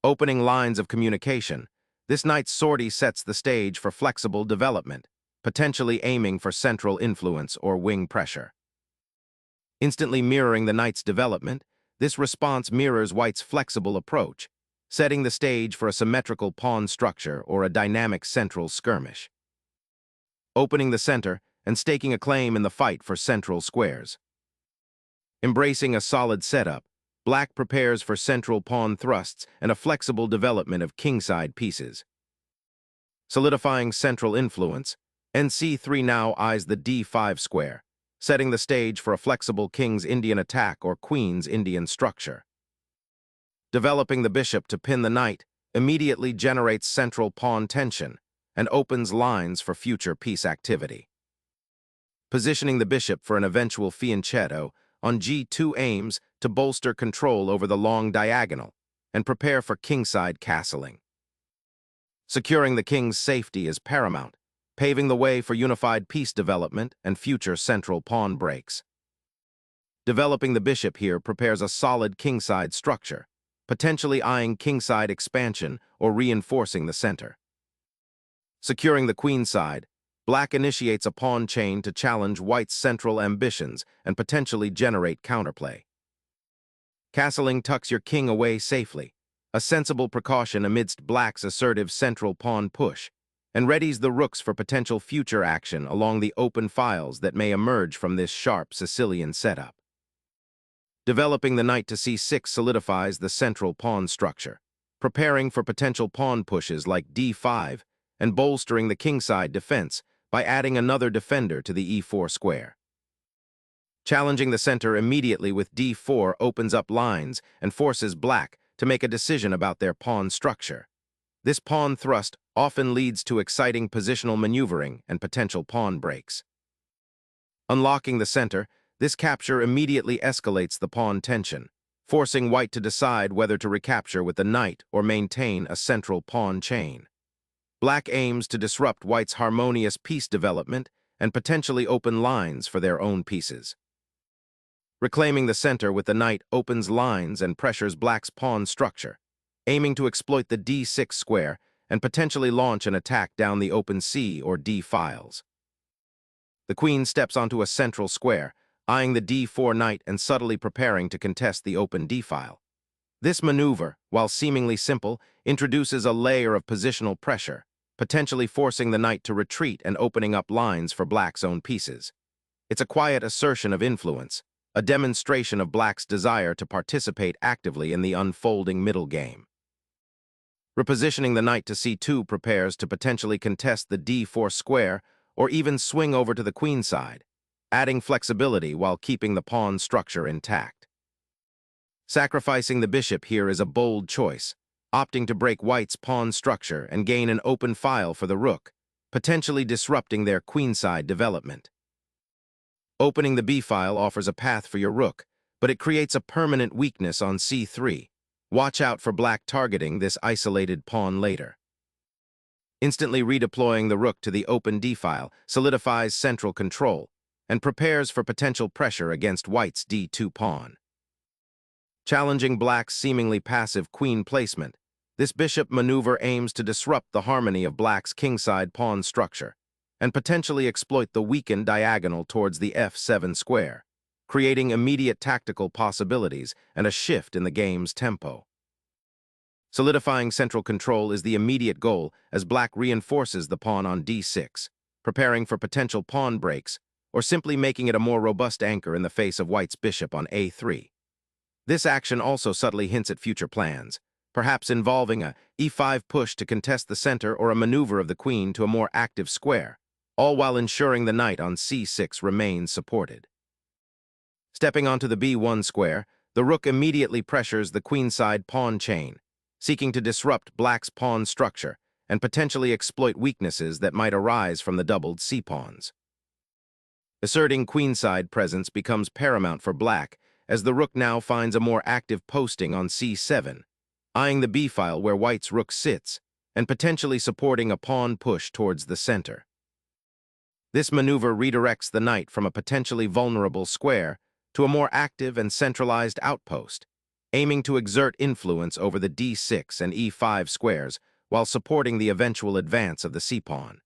Opening lines of communication, this knight's sortie sets the stage for flexible development, potentially aiming for central influence or wing pressure. Instantly mirroring the knight's development, this response mirrors white's flexible approach, setting the stage for a symmetrical pawn structure or a dynamic central skirmish. Opening the center and staking a claim in the fight for central squares. Embracing a solid setup, black prepares for central pawn thrusts and a flexible development of kingside pieces. Solidifying central influence, nc3 now eyes the d5 square, setting the stage for a flexible king's Indian attack or queen's Indian structure. Developing the bishop to pin the knight immediately generates central pawn tension and opens lines for future piece activity. Positioning the bishop for an eventual fianchetto on g2 aims to bolster control over the long diagonal and prepare for kingside castling. Securing the king's safety is paramount, paving the way for unified piece development and future central pawn breaks. Developing the bishop here prepares a solid kingside structure, potentially eyeing kingside expansion or reinforcing the center. Securing the queenside, black initiates a pawn chain to challenge white's central ambitions and potentially generate counterplay. Castling tucks your king away safely, a sensible precaution amidst black's assertive central pawn push, and readies the rooks for potential future action along the open files that may emerge from this sharp Sicilian setup. Developing the knight to c6 solidifies the central pawn structure, preparing for potential pawn pushes like d5 and bolstering the kingside defense by adding another defender to the e4 square. Challenging the center immediately with d4 opens up lines and forces black to make a decision about their pawn structure. This pawn thrust often leads to exciting positional maneuvering and potential pawn breaks. Unlocking the center, this capture immediately escalates the pawn tension, forcing white to decide whether to recapture with the knight or maintain a central pawn chain. Black aims to disrupt white's harmonious piece development and potentially open lines for their own pieces. Reclaiming the center with the knight opens lines and pressures black's pawn structure, aiming to exploit the d6 square and potentially launch an attack down the open c or d files. The queen steps onto a central square, eyeing the d4 knight and subtly preparing to contest the open d-file. This maneuver, while seemingly simple, introduces a layer of positional pressure, potentially forcing the knight to retreat and opening up lines for black's own pieces. It's a quiet assertion of influence, a demonstration of black's desire to participate actively in the unfolding middle game. Repositioning the knight to c2 prepares to potentially contest the d4 square or even swing over to the queen side, adding flexibility while keeping the pawn structure intact. Sacrificing the bishop here is a bold choice, opting to break white's pawn structure and gain an open file for the rook, potentially disrupting their queenside development. Opening the b-file offers a path for your rook, but it creates a permanent weakness on c3. Watch out for black targeting this isolated pawn later. Instantly redeploying the rook to the open d-file solidifies central control and prepares for potential pressure against white's d2 pawn. Challenging black's seemingly passive queen placement, this bishop maneuver aims to disrupt the harmony of black's kingside pawn structure and potentially exploit the weakened diagonal towards the f7 square, creating immediate tactical possibilities and a shift in the game's tempo. Solidifying central control is the immediate goal as black reinforces the pawn on d6, preparing for potential pawn breaks or simply making it a more robust anchor in the face of white's bishop on a3. This action also subtly hints at future plans, perhaps involving a e5 push to contest the center or a maneuver of the queen to a more active square, all while ensuring the knight on c6 remains supported. Stepping onto the b1 square, the rook immediately pressures the queenside pawn chain, seeking to disrupt black's pawn structure and potentially exploit weaknesses that might arise from the doubled c-pawns. Asserting queenside presence becomes paramount for black as the rook now finds a more active posting on c7, eyeing the b-file where white's rook sits and potentially supporting a pawn push towards the center. This maneuver redirects the knight from a potentially vulnerable square to a more active and centralized outpost, aiming to exert influence over the d6 and e5 squares while supporting the eventual advance of the c-pawn.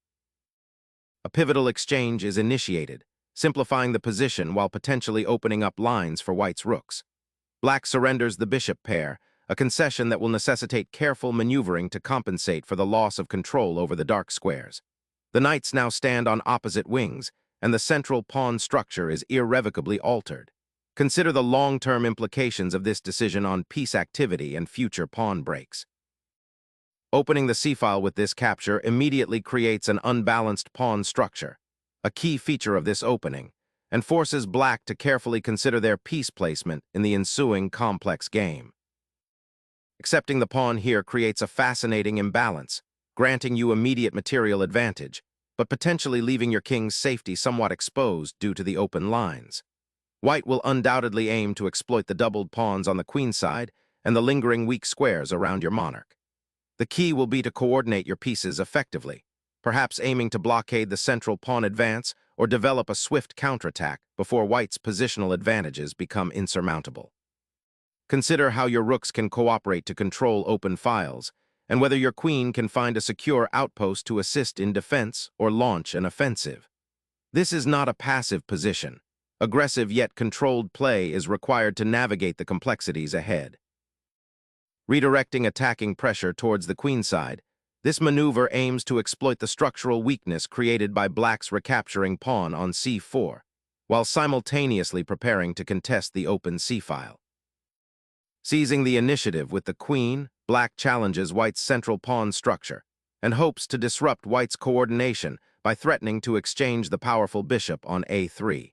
A pivotal exchange is initiated, simplifying the position while potentially opening up lines for white's rooks. Black surrenders the bishop pair, a concession that will necessitate careful maneuvering to compensate for the loss of control over the dark squares. The knights now stand on opposite wings, and the central pawn structure is irrevocably altered. Consider the long-term implications of this decision on piece activity and future pawn breaks. Opening the c-file with this capture immediately creates an unbalanced pawn structure, a key feature of this opening, and forces black to carefully consider their piece placement in the ensuing complex game. Accepting the pawn here creates a fascinating imbalance, granting you immediate material advantage, but potentially leaving your king's safety somewhat exposed due to the open lines. White will undoubtedly aim to exploit the doubled pawns on the queen side and the lingering weak squares around your monarch. The key will be to coordinate your pieces effectively, perhaps aiming to blockade the central pawn advance or develop a swift counterattack before white's positional advantages become insurmountable. Consider how your rooks can cooperate to control open files, and whether your queen can find a secure outpost to assist in defense or launch an offensive. This is not a passive position. Aggressive yet controlled play is required to navigate the complexities ahead. Redirecting attacking pressure towards the queen side, this maneuver aims to exploit the structural weakness created by black's recapturing pawn on c4, while simultaneously preparing to contest the open c-file. Seizing the initiative with the queen, black challenges white's central pawn structure and hopes to disrupt white's coordination by threatening to exchange the powerful bishop on a3.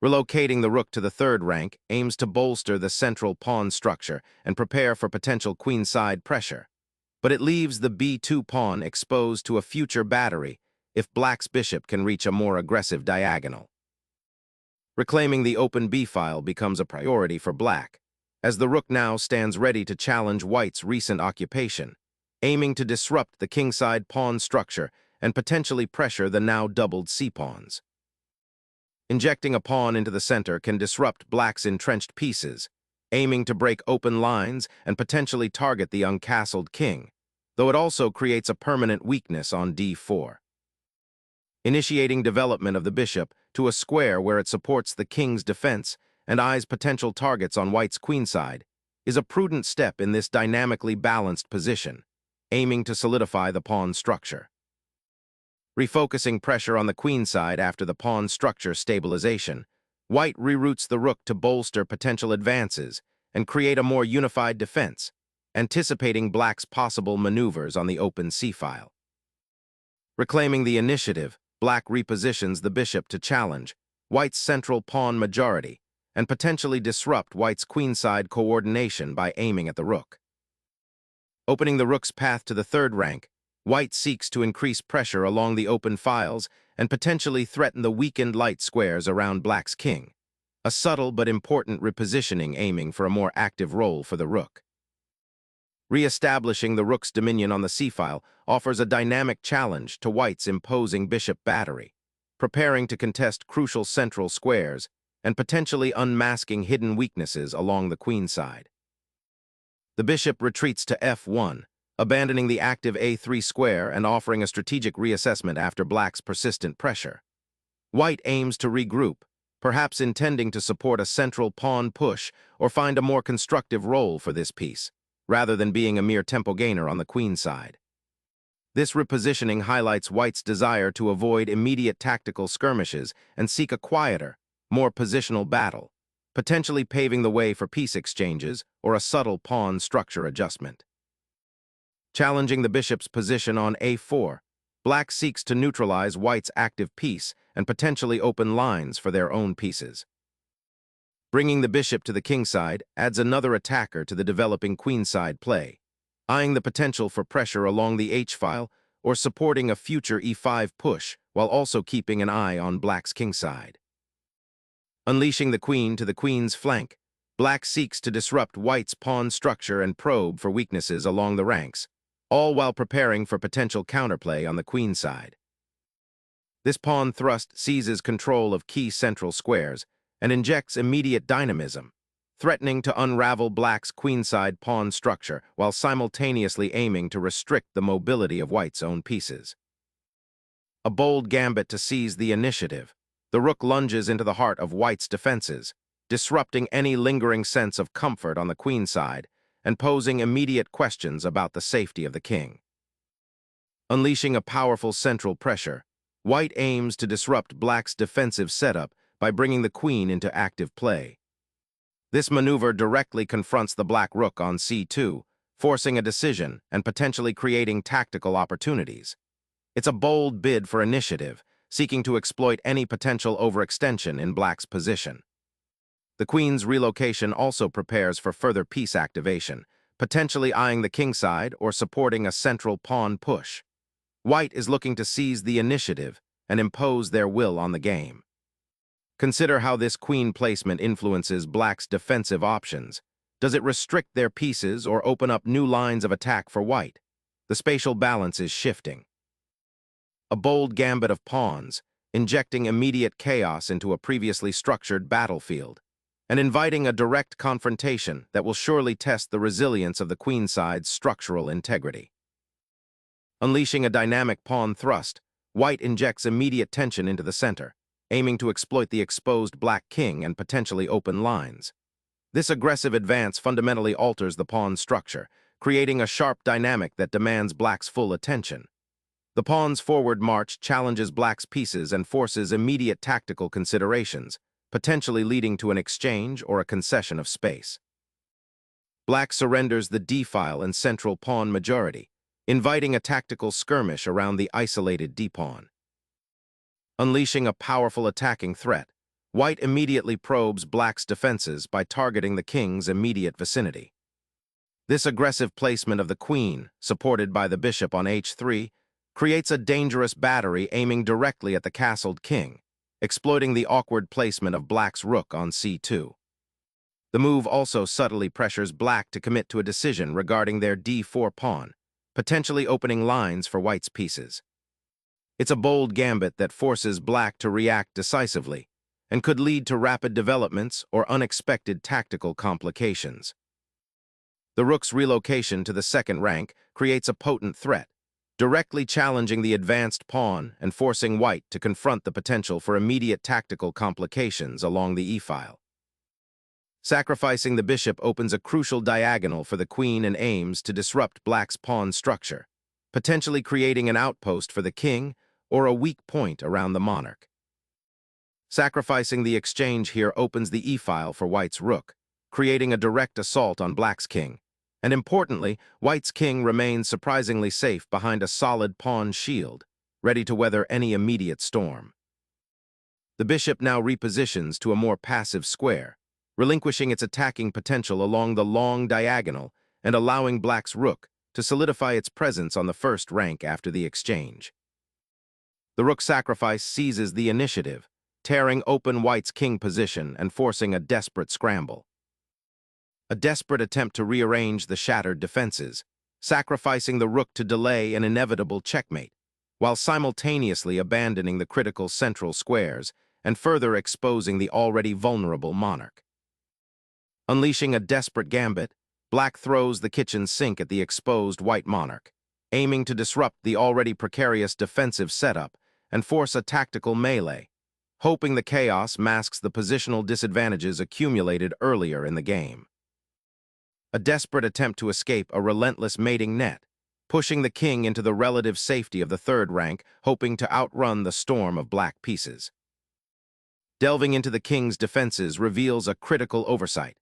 Relocating the rook to the third rank aims to bolster the central pawn structure and prepare for potential queenside pressure, but it leaves the b2 pawn exposed to a future battery if black's bishop can reach a more aggressive diagonal. Reclaiming the open b-file becomes a priority for black, as the rook now stands ready to challenge white's recent occupation, aiming to disrupt the kingside pawn structure and potentially pressure the now doubled c-pawns. Injecting a pawn into the center can disrupt black's entrenched pieces, aiming to break open lines and potentially target the uncastled king, though it also creates a permanent weakness on d4. Initiating development of the bishop to a square where it supports the king's defense and eyes potential targets on white's queenside is a prudent step in this dynamically balanced position, aiming to solidify the pawn structure. Refocusing pressure on the queenside after the pawn structure stabilization, white reroutes the rook to bolster potential advances and create a more unified defense, anticipating black's possible maneuvers on the open c-file. Reclaiming the initiative, black repositions the bishop to challenge white's central pawn majority and potentially disrupt white's queenside coordination by aiming at the rook. Opening the rook's path to the third rank, white seeks to increase pressure along the open files and potentially threaten the weakened light squares around black's king, a subtle but important repositioning aiming for a more active role for the rook. Re-establishing the rook's dominion on the c-file offers a dynamic challenge to white's imposing bishop battery, preparing to contest crucial central squares and potentially unmasking hidden weaknesses along the queen side. The bishop retreats to f1, abandoning the active a3 square and offering a strategic reassessment after black's persistent pressure. White aims to regroup, perhaps intending to support a central pawn push or find a more constructive role for this piece, rather than being a mere tempo gainer on the queen side. This repositioning highlights white's desire to avoid immediate tactical skirmishes and seek a quieter, more positional battle, potentially paving the way for piece exchanges or a subtle pawn structure adjustment. Challenging the bishop's position on a4, black seeks to neutralize white's active piece and potentially open lines for their own pieces. Bringing the bishop to the kingside adds another attacker to the developing queenside play, eyeing the potential for pressure along the h-file or supporting a future e5 push while also keeping an eye on black's kingside. Unleashing the queen to the queen's flank, black seeks to disrupt white's pawn structure and probe for weaknesses along the ranks, all while preparing for potential counterplay on the queen side. This pawn thrust seizes control of key central squares and injects immediate dynamism, threatening to unravel black's queenside pawn structure while simultaneously aiming to restrict the mobility of white's own pieces. A bold gambit to seize the initiative. The rook lunges into the heart of white's defenses, disrupting any lingering sense of comfort on the queenside and posing immediate questions about the safety of the king. Unleashing a powerful central pressure, white aims to disrupt black's defensive setup by bringing the queen into active play. This maneuver directly confronts the black rook on c2, forcing a decision and potentially creating tactical opportunities. It's a bold bid for initiative, seeking to exploit any potential overextension in black's position. The queen's relocation also prepares for further piece activation, potentially eyeing the kingside or supporting a central pawn push. White is looking to seize the initiative and impose their will on the game. Consider how this queen placement influences black's defensive options. Does it restrict their pieces or open up new lines of attack for white? The spatial balance is shifting. A bold gambit of pawns, injecting immediate chaos into a previously structured battlefield, and inviting a direct confrontation that will surely test the resilience of the queenside's structural integrity. Unleashing a dynamic pawn thrust, white injects immediate tension into the center, aiming to exploit the exposed black king and potentially open lines. This aggressive advance fundamentally alters the pawn's structure, creating a sharp dynamic that demands black's full attention. The pawn's forward march challenges black's pieces and forces immediate tactical considerations, potentially leading to an exchange or a concession of space. Black surrenders the d-file and central pawn majority, inviting a tactical skirmish around the isolated d-pawn. Unleashing a powerful attacking threat, white immediately probes black's defenses by targeting the king's immediate vicinity. This aggressive placement of the queen, supported by the bishop on h3, creates a dangerous battery aiming directly at the castled king, exploiting the awkward placement of black's rook on c2. The move also subtly pressures black to commit to a decision regarding their d4 pawn, potentially opening lines for white's pieces. It's a bold gambit that forces black to react decisively and could lead to rapid developments or unexpected tactical complications. The rook's relocation to the second rank creates a potent threat, directly challenging the advanced pawn and forcing white to confront the potential for immediate tactical complications along the e-file. Sacrificing the bishop opens a crucial diagonal for the queen and aims to disrupt black's pawn structure, potentially creating an outpost for the king or a weak point around the monarch. Sacrificing the exchange here opens the e-file for white's rook, creating a direct assault on black's king, and importantly, white's king remains surprisingly safe behind a solid pawn shield, ready to weather any immediate storm. The bishop now repositions to a more passive square, relinquishing its attacking potential along the long diagonal and allowing black's rook to solidify its presence on the first rank after the exchange. The rook sacrifice seizes the initiative, tearing open white's king position and forcing a desperate scramble. A desperate attempt to rearrange the shattered defenses, sacrificing the rook to delay an inevitable checkmate, while simultaneously abandoning the critical central squares and further exposing the already vulnerable monarch. Unleashing a desperate gambit, black throws the kitchen sink at the exposed white monarch, aiming to disrupt the already precarious defensive setup and force a tactical melee, hoping the chaos masks the positional disadvantages accumulated earlier in the game. A desperate attempt to escape a relentless mating net, pushing the king into the relative safety of the third rank, hoping to outrun the storm of black pieces. Delving into the king's defenses reveals a critical oversight.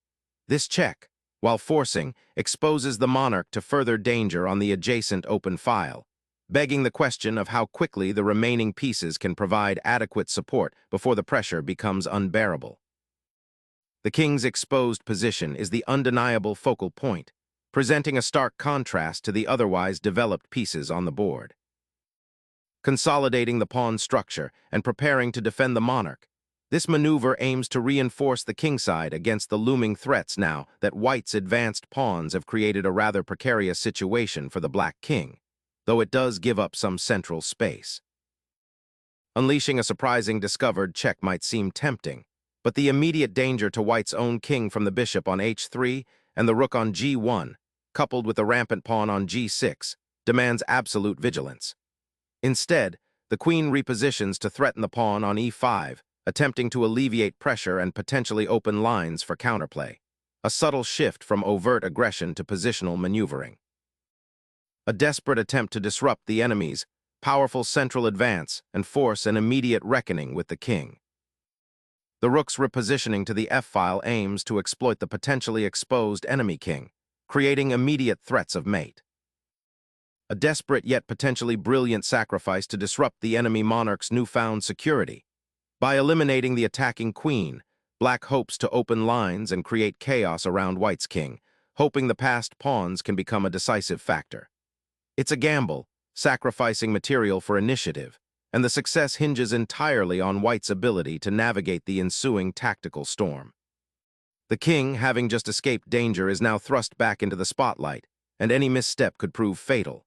This check, while forcing, exposes the monarch to further danger on the adjacent open file, begging the question of how quickly the remaining pieces can provide adequate support before the pressure becomes unbearable. The king's exposed position is the undeniable focal point, presenting a stark contrast to the otherwise developed pieces on the board. Consolidating the pawn structure and preparing to defend the monarch, this maneuver aims to reinforce the kingside against the looming threats now that white's advanced pawns have created a rather precarious situation for the black king, though it does give up some central space. Unleashing a surprising discovered check might seem tempting, But the immediate danger to white's own king from the bishop on h3 and the rook on g1, coupled with the rampant pawn on g6, demands absolute vigilance. Instead, the queen repositions to threaten the pawn on e5, attempting to alleviate pressure and potentially open lines for counterplay, a subtle shift from overt aggression to positional maneuvering. A desperate attempt to disrupt the enemy's powerful central advance and force an immediate reckoning with the king. The rook's repositioning to the f-file aims to exploit the potentially exposed enemy king, creating immediate threats of mate. A desperate yet potentially brilliant sacrifice to disrupt the enemy monarch's newfound security. By eliminating the attacking queen, black hopes to open lines and create chaos around white's king, hoping the passed pawns can become a decisive factor. It's a gamble, sacrificing material for initiative, and the success hinges entirely on white's ability to navigate the ensuing tactical storm. The king, having just escaped danger, is now thrust back into the spotlight, and any misstep could prove fatal.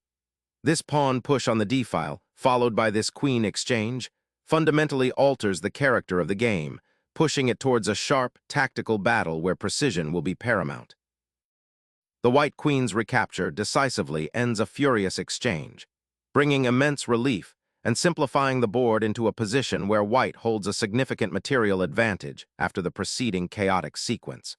This pawn push on the d-file, followed by this queen exchange, fundamentally alters the character of the game, pushing it towards a sharp, tactical battle where precision will be paramount. The white queen's recapture decisively ends a furious exchange, bringing immense relief and simplifying the board into a position where white holds a significant material advantage after the preceding chaotic sequence.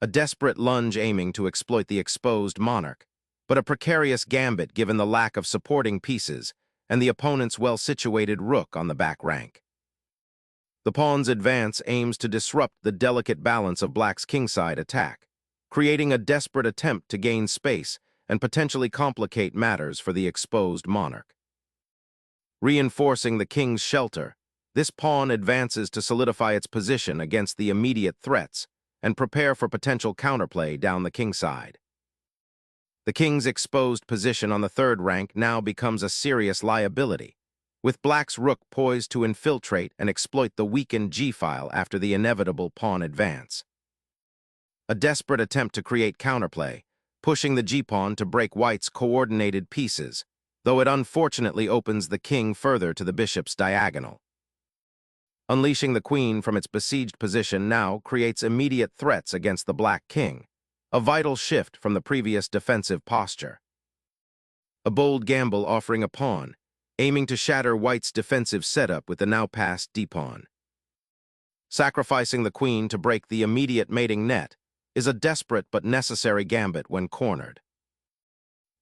A desperate lunge aiming to exploit the exposed monarch, but a precarious gambit given the lack of supporting pieces and the opponent's well-situated rook on the back rank. The pawn's advance aims to disrupt the delicate balance of black's kingside attack, creating a desperate attempt to gain space and potentially complicate matters for the exposed monarch. Reinforcing the king's shelter, this pawn advances to solidify its position against the immediate threats and prepare for potential counterplay down the kingside. The king's exposed position on the third rank now becomes a serious liability, with black's rook poised to infiltrate and exploit the weakened g-file after the inevitable pawn advance. A desperate attempt to create counterplay, pushing the g-pawn to break white's coordinated pieces, though it unfortunately opens the king further to the bishop's diagonal. Unleashing the queen from its besieged position now creates immediate threats against the black king, a vital shift from the previous defensive posture. A bold gamble offering a pawn, aiming to shatter white's defensive setup with the now passed d-pawn. Sacrificing the queen to break the immediate mating net is a desperate but necessary gambit when cornered.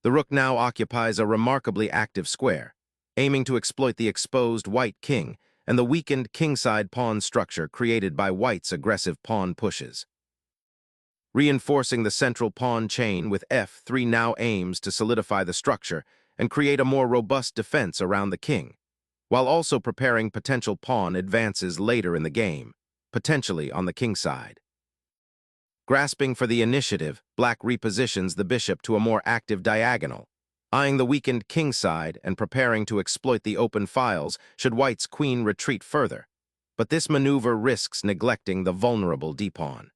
The rook now occupies a remarkably active square, aiming to exploit the exposed white king and the weakened kingside pawn structure created by white's aggressive pawn pushes. Reinforcing the central pawn chain with f3 now aims to solidify the structure and create a more robust defense around the king, while also preparing potential pawn advances later in the game, potentially on the kingside. Grasping for the initiative, black repositions the bishop to a more active diagonal, eyeing the weakened kingside and preparing to exploit the open files should white's queen retreat further. But this maneuver risks neglecting the vulnerable d-pawn.